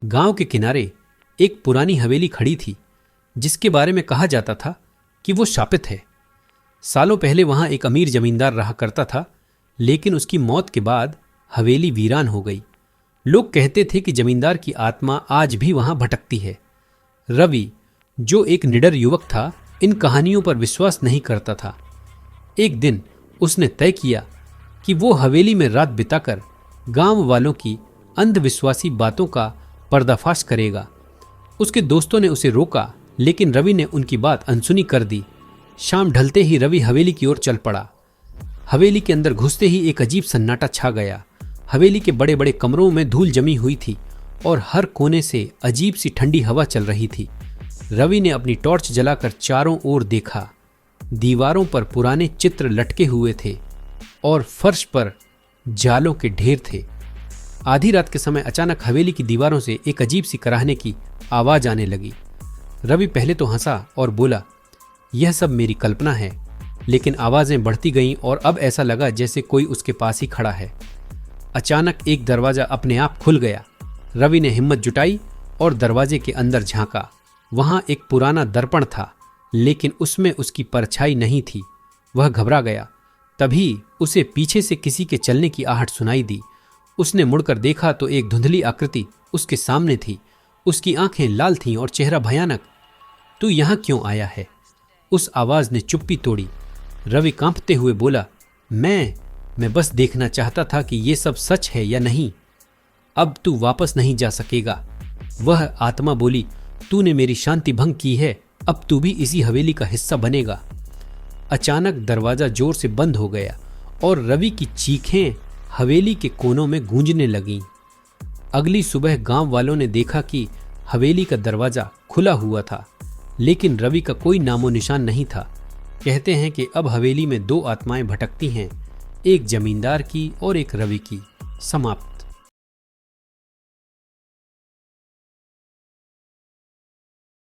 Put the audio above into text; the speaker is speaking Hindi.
गांव के किनारे एक पुरानी हवेली खड़ी थी जिसके बारे में कहा जाता था कि वो शापित है। सालों पहले वहां एक अमीर जमींदार रहा करता था, लेकिन उसकी मौत के बाद हवेली वीरान हो गई। लोग कहते थे कि जमींदार की आत्मा आज भी वहां भटकती है। रवि, जो एक निडर युवक था, इन कहानियों पर विश्वास नहीं करता था। एक दिन उसने तय किया कि वो हवेली में रात बिताकर गांव वालों की अंधविश्वासी बातों का पर्दाफाश करेगा। उसके दोस्तों ने उसे रोका, लेकिन रवि ने उनकी बात अनसुनी कर दी। शाम ढलते ही रवि हवेली की ओर चल पड़ा। हवेली के अंदर घुसते ही एक अजीब सन्नाटा छा गया। हवेली के बड़े बड़े कमरों में धूल जमी हुई थी और हर कोने से अजीब सी ठंडी हवा चल रही थी। रवि ने अपनी टॉर्च जलाकर चारों ओर देखा। दीवारों पर पुराने चित्र लटके हुए थे और फर्श पर जालों के ढेर थे। आधी रात के समय अचानक हवेली की दीवारों से एक अजीब सी कराहने की आवाज आने लगी। रवि पहले तो हंसा और बोला, यह सब मेरी कल्पना है। लेकिन आवाजें बढ़ती गईं और अब ऐसा लगा जैसे कोई उसके पास ही खड़ा है। अचानक एक दरवाजा अपने आप खुल गया। रवि ने हिम्मत जुटाई और दरवाजे के अंदर झांका। वहां एक पुराना दर्पण था, लेकिन उसमें उसकी परछाई नहीं थी। वह घबरा गया। तभी उसे पीछे से किसी के चलने की आहट सुनाई दी। उसने मुड़कर देखा तो एक धुंधली आकृति उसके सामने थी। उसकी आंखें लाल थीं और चेहरा भयानक। तू यहां क्यों आया है? उस आवाज ने चुप्पी तोड़ी। रवि कांपते हुए बोला, मैं बस देखना चाहता था कि ये सब सच है या नहीं। अब तू वापस नहीं जा सकेगा। वह आत्मा बोली, तूने मेरी शांति भंग की है, अब तू भी इसी हवेली का हिस्सा बनेगा। अचानक दरवाजा जोर से बंद हो गया और रवि की चीखें हवेली के कोनों में गूंजने लगीं। अगली सुबह गांव वालों ने देखा कि हवेली का दरवाजा खुला हुआ था, लेकिन रवि का कोई नामो निशान नहीं था। कहते हैं कि अब हवेली में दो आत्माएं भटकती हैं, एक जमींदार की और एक रवि की। समाप्त।